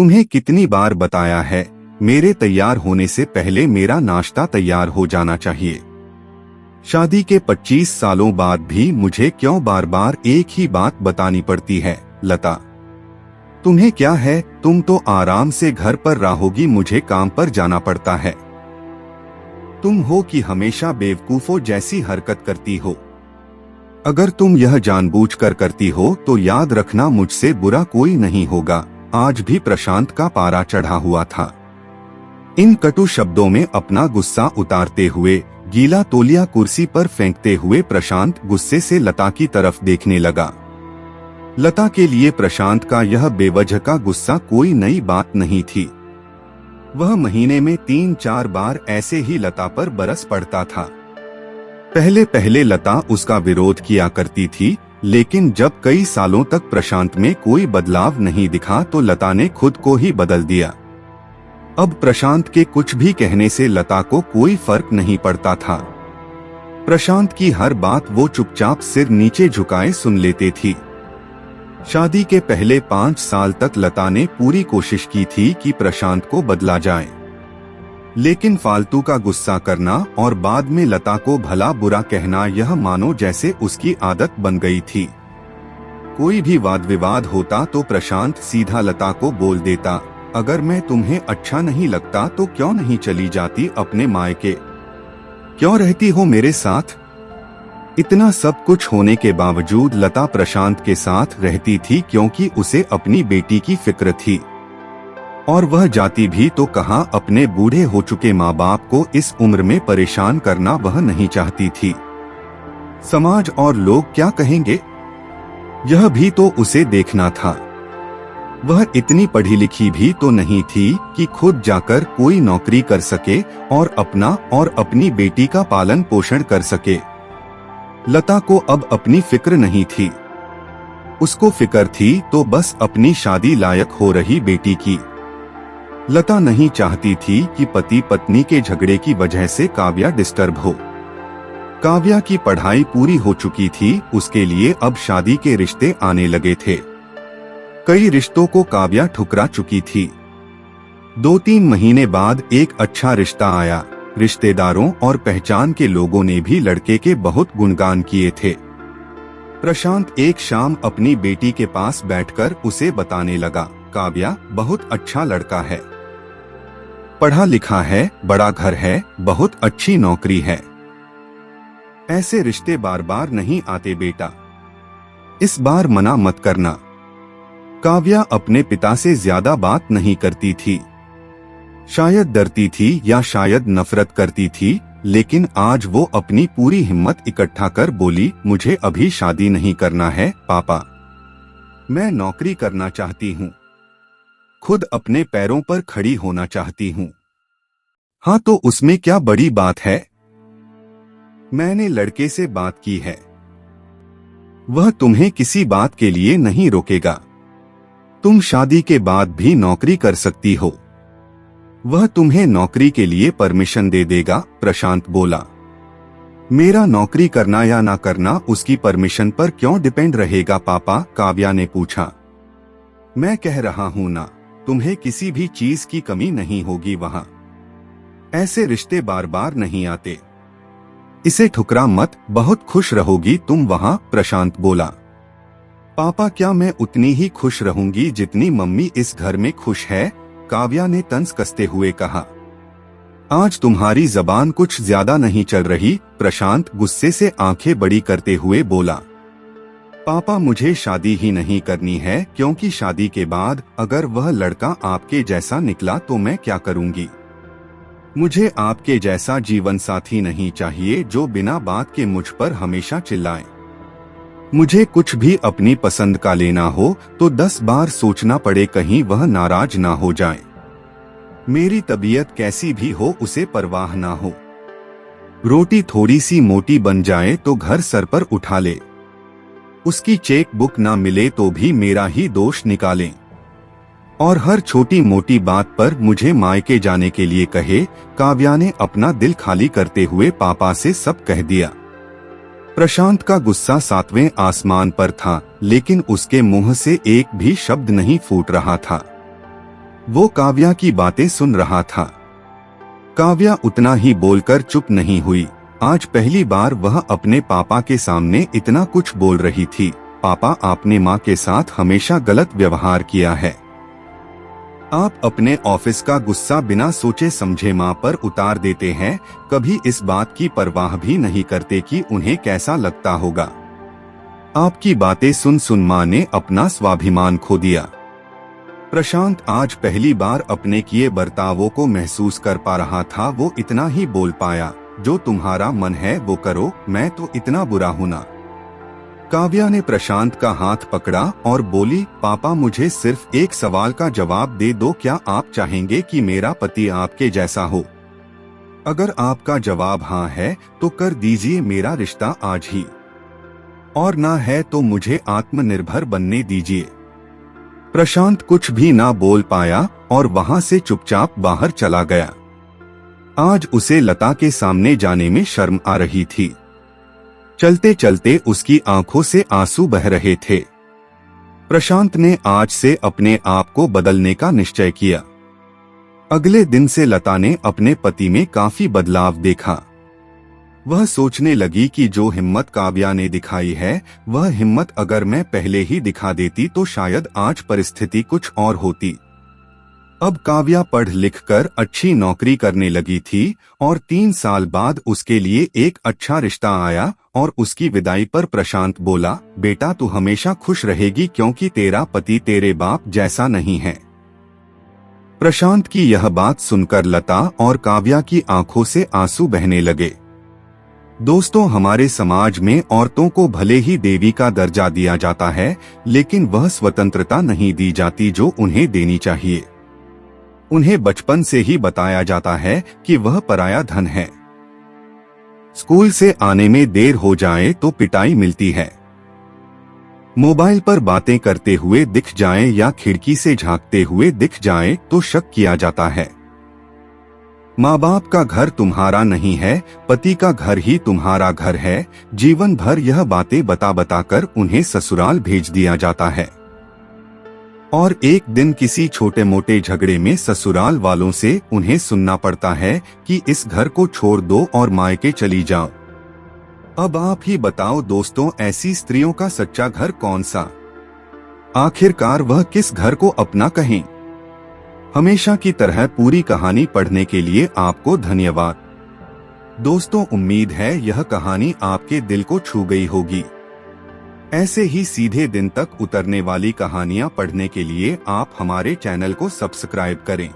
तुम्हें कितनी बार बताया है, मेरे तैयार होने से पहले मेरा नाश्ता तैयार हो जाना चाहिए। शादी के 25 सालों बाद भी मुझे क्यों बार बार एक ही बात बतानी पड़ती है? लता, तुम्हें क्या है, तुम तो आराम से घर पर रहोगी, मुझे काम पर जाना पड़ता है। तुम हो कि हमेशा बेवकूफों जैसी हरकत करती हो। अगर तुम यह जानबूझकर करती हो तो याद रखना, मुझसे बुरा कोई नहीं होगा। आज भी प्रशांत का पारा चढ़ा हुआ था। इन कटु शब्दों में अपना गुस्सा उतारते हुए, गीला तौलिया कुर्सी पर फेंकते हुए प्रशांत गुस्से से लता की तरफ देखने लगा। लता के लिए प्रशांत का यह बेवजह का गुस्सा कोई नई बात नहीं थी। वह महीने में 3-4 बार ऐसे ही लता पर बरस पड़ता था। पहले पहले लता उसका विरोध किया करती थी, लेकिन जब कई सालों तक प्रशांत में कोई बदलाव नहीं दिखा तो लता ने खुद को ही बदल दिया। अब प्रशांत के कुछ भी कहने से लता को कोई फर्क नहीं पड़ता था। प्रशांत की हर बात वो चुपचाप सिर नीचे झुकाए सुन लेते थी। शादी के पहले 5 साल तक लता ने पूरी कोशिश की थी कि प्रशांत को बदला जाए, लेकिन फालतू का गुस्सा करना और बाद में लता को भला बुरा कहना, यह मानो जैसे उसकी आदत बन गई थी। कोई भी वाद विवाद होता तो प्रशांत सीधा लता को बोल देता, अगर मैं तुम्हें अच्छा नहीं लगता तो क्यों नहीं चली जाती अपने मायके, क्यों रहती हो मेरे साथ? इतना सब कुछ होने के बावजूद लता प्रशांत के साथ रहती थी क्योंकि उसे अपनी बेटी की फिक्र थी। और वह जाती भी तो कहां, अपने बूढ़े हो चुके माँ बाप को इस उम्र में परेशान करना वह नहीं चाहती थी। समाज और लोग क्या कहेंगे, यह भी तो उसे देखना था। वह इतनी पढ़ी लिखी भी तो नहीं थी कि खुद जाकर कोई नौकरी कर सके और अपना और अपनी बेटी का पालन पोषण कर सके। लता को अब अपनी फिक्र नहीं थी। उसको फिक्र थी तो बस अपनी शादी लायक हो रही बेटी की। लता नहीं चाहती थी कि पति पत्नी के झगड़े की वजह से काव्या डिस्टर्ब हो। काव्या की पढ़ाई पूरी हो चुकी थी, उसके लिए अब शादी के रिश्ते आने लगे थे। कई रिश्तों को काव्या ठुकरा चुकी थी। 2-3 महीने बाद एक अच्छा रिश्ता आया। रिश्तेदारों और पहचान के लोगों ने भी लड़के के बहुत गुणगान किए थे। प्रशांत एक शाम अपनी बेटी के पास बैठकर उसे बताने लगा, काव्या बहुत अच्छा लड़का है, पढ़ा लिखा है, बड़ा घर है, बहुत अच्छी नौकरी है। ऐसे रिश्ते बार बार नहीं आते बेटा, इस बार मना मत करना। काव्या अपने पिता से ज्यादा बात नहीं करती थी। शायद डरती थी या शायद नफरत करती थी, लेकिन आज वो अपनी पूरी हिम्मत इकट्ठा कर बोली, मुझे अभी शादी नहीं करना है पापा, मैं नौकरी करना चाहती हूँ, खुद अपने पैरों पर खड़ी होना चाहती हूँ। हाँ तो उसमें क्या बड़ी बात है, मैंने लड़के से बात की है, वह तुम्हें किसी बात के लिए नहीं रोकेगा। तुम शादी के बाद भी नौकरी कर सकती हो, वह तुम्हें नौकरी के लिए परमिशन दे देगा। प्रशांत बोला, मेरा नौकरी करना या ना करना उसकी परमिशन पर क्यों डिपेंड रहेगा पापा? काव्या ने पूछा। मैं कह रहा हूं ना, तुम्हें किसी भी चीज की कमी नहीं होगी वहां। ऐसे रिश्ते बार बार नहीं आते, इसे ठुकरा मत, बहुत खुश रहोगी तुम वहां। प्रशांत बोला, पापा क्या मैं उतनी ही खुश रहूंगी जितनी मम्मी इस घर में खुश है? काव्या ने तंज कसते हुए कहा। आज तुम्हारी जबान कुछ ज्यादा नहीं चल रही? प्रशांत गुस्से से आंखें बड़ी करते हुए बोला, पापा मुझे शादी ही नहीं करनी है, क्योंकि शादी के बाद अगर वह लड़का आपके जैसा निकला तो मैं क्या करूंगी? मुझे आपके जैसा जीवन साथी नहीं चाहिए जो बिना बात के मुझ पर हमेशा चिल्लाए। मुझे कुछ भी अपनी पसंद का लेना हो तो 10 बार सोचना पड़े, कहीं वह नाराज ना हो जाए। मेरी तबीयत कैसी भी हो उसे परवाह ना हो। रोटी थोड़ी सी मोटी बन जाए तो घर सर पर उठा ले, उसकी चेक बुक ना मिले तो भी मेरा ही दोष निकालें, और हर छोटी मोटी बात पर मुझे मायके जाने के लिए कहे। काव्या ने अपना दिल खाली करते हुए पापा से सब कह दिया। प्रशांत का गुस्सा 7वें आसमान पर था, लेकिन उसके मुंह से एक भी शब्द नहीं फूट रहा था। वो काव्या की बातें सुन रहा था। काव्या उतना ही बोलकर चुप नहीं हुई। आज पहली बार वह अपने पापा के सामने इतना कुछ बोल रही थी। पापा, आपने माँ के साथ हमेशा गलत व्यवहार किया है। आप अपने ऑफिस का गुस्सा बिना सोचे समझे माँ पर उतार देते हैं, कभी इस बात की परवाह भी नहीं करते कि उन्हें कैसा लगता होगा। आपकी बातें सुन सुन माँ ने अपना स्वाभिमान खो दिया। प्रशांत आज पहली बार अपने किए बर्तावों को महसूस कर पा रहा था। वो इतना ही बोल पाया, जो तुम्हारा मन है वो करो, मैं तो इतना बुरा हूं ना। काव्या ने प्रशांत का हाथ पकड़ा और बोली, पापा मुझे सिर्फ एक सवाल का जवाब दे दो, क्या आप चाहेंगे कि मेरा पति आपके जैसा हो? अगर आपका जवाब हाँ है तो कर दीजिए मेरा रिश्ता आज ही, और ना है तो मुझे आत्मनिर्भर बनने दीजिए। प्रशांत कुछ भी ना बोल पाया और वहां से चुपचाप बाहर चला गया। आज उसे लता के सामने जाने में शर्म आ रही थी। चलते चलते उसकी आंखों से आंसू बह रहे थे। प्रशांत ने आज से अपने आप को बदलने का निश्चय किया। अगले दिन से लता ने अपने पति में काफी बदलाव देखा। वह सोचने लगी कि जो हिम्मत काव्या ने दिखाई है, वह हिम्मत अगर मैं पहले ही दिखा देती तो शायद आज परिस्थिति कुछ और होती। अब काव्या पढ़ लिख कर अच्छी नौकरी करने लगी थी और 3 साल बाद उसके लिए एक अच्छा रिश्ता आया और उसकी विदाई पर प्रशांत बोला, बेटा तू हमेशा खुश रहेगी क्योंकि तेरा पति तेरे बाप जैसा नहीं है। प्रशांत की यह बात सुनकर लता और काव्या की आंखों से आंसू बहने लगे। दोस्तों, हमारे समाज में औरतों को भले ही देवी का दर्जा दिया जाता है, लेकिन वह स्वतंत्रता नहीं दी जाती जो उन्हें देनी चाहिए। उन्हें बचपन से ही बताया जाता है कि वह पराया धन है। स्कूल से आने में देर हो जाए तो पिटाई मिलती है। मोबाइल पर बातें करते हुए दिख जाए या खिड़की से झांकते हुए दिख जाए तो शक किया जाता है। माँ बाप का घर तुम्हारा नहीं है, पति का घर ही तुम्हारा घर है। जीवन भर यह बातें बता बताकर उन्हें ससुराल भेज दिया जाता है और एक दिन किसी छोटे मोटे झगड़े में ससुराल वालों से उन्हें सुनना पड़ता है कि इस घर को छोड़ दो और मायके चली जाओ। अब आप ही बताओ दोस्तों, ऐसी स्त्रियों का सच्चा घर कौन सा? आखिरकार वह किस घर को अपना कहें? हमेशा की तरह पूरी कहानी पढ़ने के लिए आपको धन्यवाद। दोस्तों, उम्मीद है यह कहानी आपके दिल को छू गई होगी। ऐसे ही सीधे दिन तक उतरने वाली कहानियां पढ़ने के लिए आप हमारे चैनल को सब्सक्राइब करें।